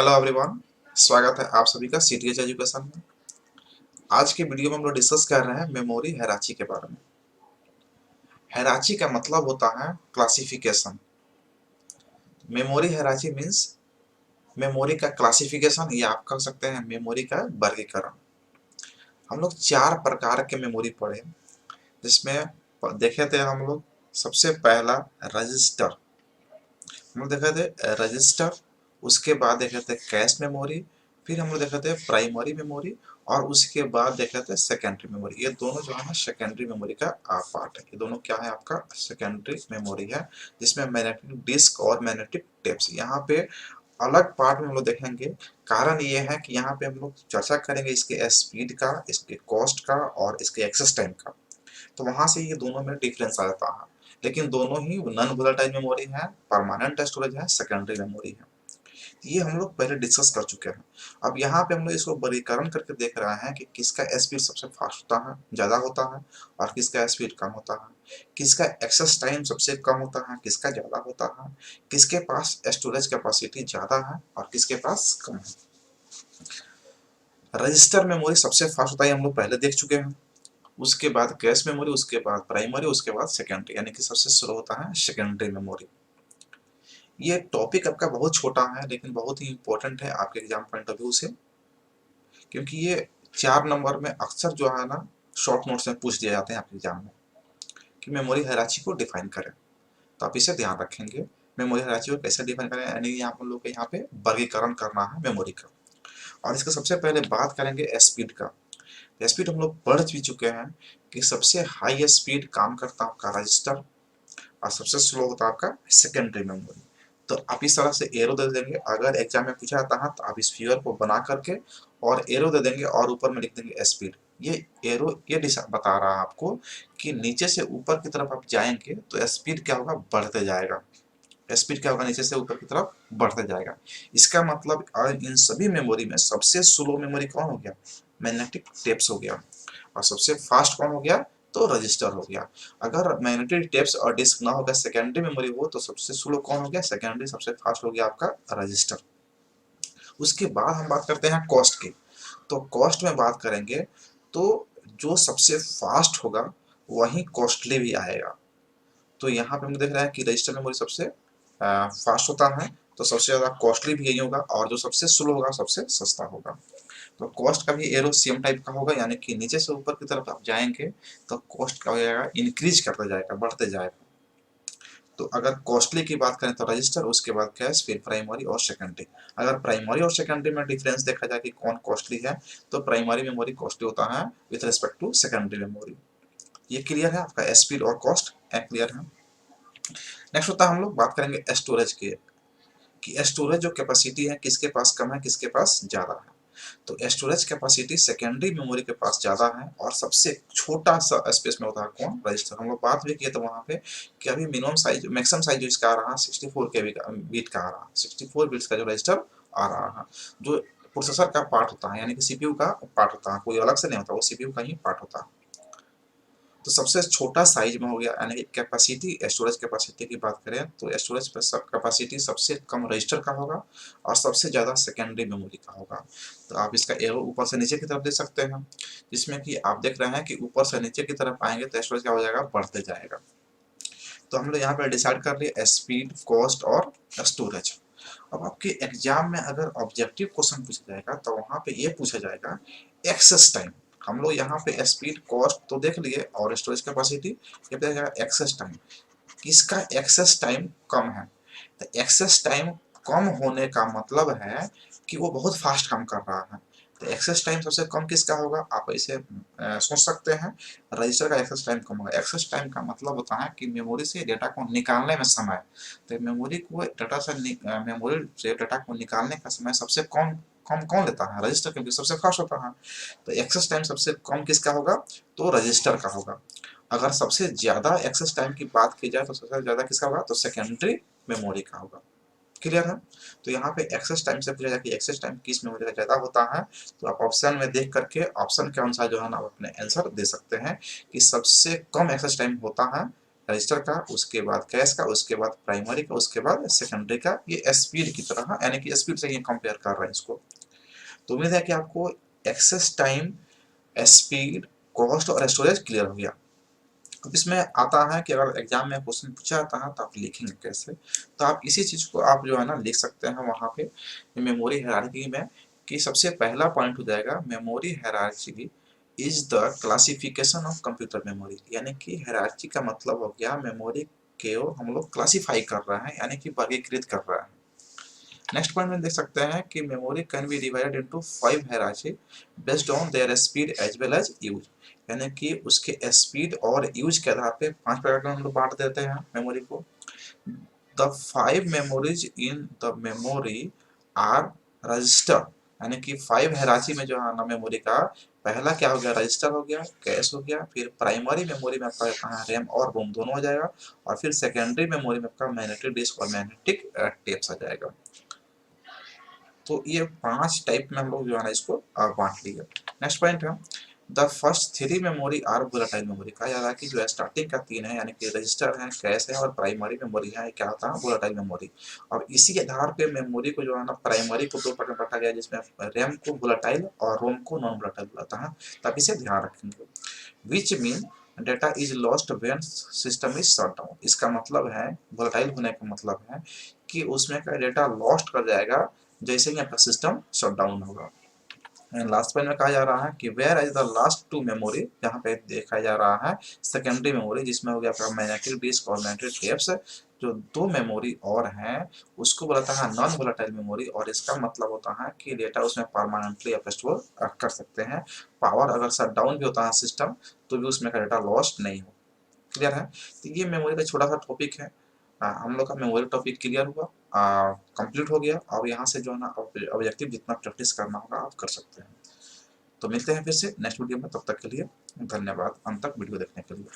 Hello everyone. स्वागत है आप सभी का सीटीएच एजुकेशन में। आज के वीडियो में हम लोग डिस्कस कर रहे हैं मेमोरी हायरार्की के बारे में। हायरार्की का मतलब होता है classification. Memory hierarchy means memory का क्लासिफिकेशन, या आप कह सकते हैं मेमोरी का वर्गीकरण। हम लोग चार प्रकार के मेमोरी पढ़े, जिसमें देखे थे हम लोग सबसे पहला रजिस्टर। हम लोग देखे थे रजिस्टर, उसके बाद देखे थे कैश मेमोरी, फिर हम लोग देखे थे प्राइमरी मेमोरी, और उसके बाद देखे थे सेकेंडरी मेमोरी। ये दोनों जो है ना सेकेंडरी मेमोरी का पार्ट है। ये दोनों क्या है, आपका सेकेंडरी मेमोरी है, जिसमें मैग्नेटिक डिस्क और मैग्नेटिक टेप्स। यहाँ पे अलग पार्ट में हम लोग देखेंगे। कारण ये है कि यहाँ पे हम लोग चर्चा करेंगे इसके स्पीड का, इसके कॉस्ट का और इसके एक्सेस टाइम का। तो वहां से ये दोनों में डिफरेंस आ जाता है, लेकिन दोनों ही नॉन वोलेटाइल मेमोरी है, परमानेंट स्टोरेज है, सेकेंडरी मेमोरी है। ये हम लोग पहले डिस्कस कर चुके हैं। अब यहाँ पे हम लोग इसको वर्गीकरण करके देख रहे हैं कि किसका स्पीड सबसे फास्ट होता है, ज्यादा होता है, और किसका स्पीड कम होता है, किसका एक्सेस टाइम सबसे कम होता है, किसका ज्यादा होता है, किसके पास स्टोरेज कैपेसिटी ज्यादा है और किसके पास कम है। रजिस्टर मेमोरी सबसे फास्ट होता है, हम लोग पहले देख चुके हैं। उसके बाद कैश मेमोरी, उसके बाद प्राइमरी, उसके बाद सेकेंडरी, यानी कि सबसे स्लो होता है सेकेंडरी मेमोरी। ये टॉपिक आपका बहुत छोटा है, लेकिन बहुत ही इंपॉर्टेंट है आपके एग्जाम पॉइंट ऑफ व्यू से, क्योंकि ये 4 नंबर में अक्सर जो है ना शॉर्ट नोट्स में पूछ दिए जाते हैं आपके एग्जाम में कि मेमोरी हायरार्की को डिफाइन करें। तो आप इसे ध्यान रखेंगे, मेमोरी हायरार्की को कैसे डिफाइन करें, यानी यहाँ पर लोग यहाँ पे वर्गीकरण करना है मेमोरी का। और इसका सबसे पहले बात करेंगे स्पीड का। स्पीड हम लोग पढ़ भी चुके हैं कि सबसे हाई स्पीड काम करता है आपका रजिस्टर, और सबसे स्लो होता है आपका सेकेंडरी मेमोरी। तो आप इस तरह से एरो दे देंगे, अगर एग्जाम में पूछा जाता है तो आप इस फिगर को बना करके और एरो दे देंगे, और ऊपर में लिख देंगे स्पीड। ये एरो ये दिशा बता रहा है आपको कि नीचे से ऊपर की तरफ आप जाएंगे तो स्पीड क्या होगा, बढ़ते जाएगा। स्पीड क्या होगा, नीचे से ऊपर की तरफ बढ़ते जाएगा। इसका मतलब इन सभी मेमोरी में सबसे स्लो मेमोरी कौन हो गया, मैग्नेटिक टेप्स हो गया। और सबसे फास्ट कौन हो गया, तो रजिस्टर हो गया। अगर मैग्नेटिक टेप्स और डिस्क ना होगा, सेकेंडरी मेमोरी हो, तो सबसे स्लो कौन हो गया, सेकेंडरी। सबसे फास्ट हो गया आपका रजिस्टर। उसके बाद हम बात करते हैं कॉस्ट की। तो कॉस्ट में बात करेंगे तो जो सबसे फास्ट होगा वही कॉस्टली भी आएगा। तो यहाँ पे हम देख रहे हैं कि रजिस्टर मेमोरी सबसे फास्ट होता है, तो सबसे ज्यादा कॉस्टली भी यही होगा, और जो सबसे स्लो होगा सबसे सस्ता होगा। तो कॉस्ट का भी एरो सेम टाइप का होगा, यानी कि नीचे से ऊपर की तरफ आप जाएंगे तो कॉस्ट का हो जाएगा, इंक्रीज करता जाएगा, बढ़ते जाएगा। तो अगर कॉस्टली की बात करें तो रजिस्टर, उसके बाद कैश, फिर प्राइमरी और सेकेंडरी। अगर प्राइमरी और सेकेंडरी में डिफरेंस देखा जाए कि कौन कॉस्टली है, तो प्राइमरी मेमोरी कॉस्टली होता है with respect to secondary memory. ये क्लियर है, आपका स्पीड और कॉस्ट क्लियर है। नेक्स्ट होता है, हम लोग बात करेंगे स्टोरेज की, कि स्टोरेज जो कैपेसिटी है किसके पास कम है, किसके पास ज्यादा है। तो स्टोरेज कैपेसिटी सेकेंडरी मेमोरी के पास ज्यादा है, और सबसे छोटा सा स्पेस में होता है कौन, रजिस्टर। हम लोग बात भी किए थे वहां पे कि अभी मिनिमम साइज, मैक्सिमम साइज जो इसका आ रहा है 64 के बीट का आ रहा है, 64 बिट्स का जो रजिस्टर आ रहा है, जो प्रोसेसर का पार्ट होता है, यानी कि सीपीयू का पार्ट होता है, कोई अलग से नहीं होता, वो सीपीयू का ही पार्ट होता है। तो सबसे छोटा साइज में हो गया, यानी कि कैपेसिटी, स्टोरेज कैपेसिटी की बात करें तो स्टोरेज पर सब कैपेसिटी सबसे कम रजिस्टर का होगा, और सबसे ज़्यादा सेकेंडरी मेमोरी का होगा। तो आप इसका एरो ऊपर से नीचे की तरफ दे सकते हैं, जिसमें कि आप देख रहे हैं कि ऊपर से नीचे की तरफ आएंगे तो स्टोरेज क्या हो जाएगा, बढ़ते जाएगा। तो हम लोग यहाँ पर डिसाइड कर लिए स्पीड, कॉस्ट और स्टोरेज। अब आपके एग्जाम में अगर ऑब्जेक्टिव क्वेश्चन पूछा जाएगा तो वहां पे ये पूछा जाएगा एक्सेस टाइम। हम लोग यहाँ पे स्पीड, कॉस्ट तो देख लिए, और स्टोरेज कैपेसिटी, ये बताएगा एक्सेस टाइम। किसका एक्सेस टाइम कम है, तो एक्सेस टाइम कम होने का मतलब है कि वो बहुत फास्ट काम कर रहा है। तो एक्सेस टाइम सबसे कम किसका होगा, आप इसे सोच सकते हैं, रजिस्टर का एक्सेस टाइम कम होगा। एक्सेस टाइम का मतलब होता है कि मेमोरी से डेटा को निकालने में समय, तो मेमोरी को डाटा से मेमोरी से डाटा को निकालने का समय सबसे कम कम कौन लेता है, रजिस्टर, क्योंकि सबसे फास्ट होता है। तो एक्सेस टाइम सबसे कम किसका होगा, तो रजिस्टर का होगा। अगर सबसे ज्यादा एक्सेस टाइम की बात की जाए तो सबसे ज्यादा किसका होगा, तो सेकेंडरी मेमोरी का होगा। क्लियर है। तो यहाँ पे एक्सेस टाइम से पूछा जाए कि एक्सेस टाइम किस मेमोरी का ज्यादा होता है, तो आप ऑप्शन में देख करके ऑप्शन के अनुसार जो है ना आप अपने आंसर दे सकते हैं कि सबसे कम एक्सेस टाइम होता है रजिस्टर का, उसके बाद कैश का, उसके बाद प्राइमरी का, उसके बाद सेकेंडरी का। ये स्पीड की तरह, यानी कि स्पीड से ये कंपेयर कर रहे हैं इसको। तो उम्मीद है कि आपको एक्सेस टाइम, स्पीड, कॉस्ट और स्टोरेज क्लियर हो गया। अब इसमें आता है कि अगर एग्जाम में क्वेश्चन पूछा जाता है तो आप लिखेंगे कैसे। तो आप इसी चीज़ को आप जो है ना लिख सकते हैं वहाँ पे मेमोरी हायरार्की में, कि सबसे पहला पॉइंट हो जाएगा memory hierarchy is the classification of computer memory. यानी कि हायरार्की का मतलब हो गया मेमोरी को हम लोग क्लासीफाई कर रहे हैं, यानी कि वर्गीकृत कर रहे हैं। नेक्स्ट पॉइंट में देख सकते हैं कि memory can be divided into 5 hierarchy based on their speed as well as use. यानी कि उसके स्पीड और यूज के आधार पे 5 प्रकार में हम लोग बांट देते हैं मेमोरी को। The 5 memories in the memory are register. यानी कि 5 हायरार्की में जो है ना मेमोरी का पहला क्या हो गया, रजिस्टर हो गया, कैश हो गया, फिर प्राइमरी मेमोरी में आपका कहाँ रैम और रोम दोनों हो जाएगा, और फिर सेकेंडरी मेमोरी में आपका मैग्नेटिक डिस्क और मैग्नेटिक टेप्स आ जाएगा। तो ये 5 टाइप में हम लोग जो है ना इसको बांट लिया। नेक्स्ट पॉइंट है the first 3 memory are volatile memory. कहा जा रहा है कि जो स्टार्टिंग का 3 है, यानी कि रजिस्टर है, कैश है और प्राइमरी मेमोरी है, क्या होता है, वोलेटाइल मेमोरी। और इसी आधार पे मेमोरी को जो है ना प्राइमरी को 2 पार्ट में बांटा गया, जिसमें रैम को वोलेटाइल और रोम को नॉन वोलेटाइल होता है। तो आप इसे ध्यान रखेंगे। Which mean data is lost when system is shut down. इसका मतलब है वोलेटाइल होने का मतलब है कि उसमें का डेटा लॉस्ट कर जाएगा जैसे ही आपका सिस्टम शट डाउन होगा। लास्ट पॉइंट में कहा जा रहा है कि where is the last 2 memory, जहाँ पे देखा जा रहा है सेकेंडरी मेमोरी, जिसमें हो गया आपका मैग्नेटिक डिस्क और मैग्नेटिक टेप्स। जो 2 मेमोरी और हैं उसको बोलता है नॉन वोलेटाइल मेमोरी, और इसका मतलब होता है कि डेटा उसमें परमानेंटली आप स्टोर कर सकते हैं। पावर अगर शट डाउन भी होता है सिस्टम तो भी उसमें का डेटा लॉस्ट नहीं हो। क्लियर है। तो ये मेमोरी का छोटा सा टॉपिक है। हम लोग का मेमोरी टॉपिक क्लियर हुआ, कंप्लीट हो गया। अब यहाँ से जो है ना ऑब्जेक्टिव जितना प्रैक्टिस करना होगा आप कर सकते हैं। तो मिलते हैं फिर से नेक्स्ट वीडियो में, तब तक के लिए धन्यवाद अंत तक वीडियो देखने के लिए।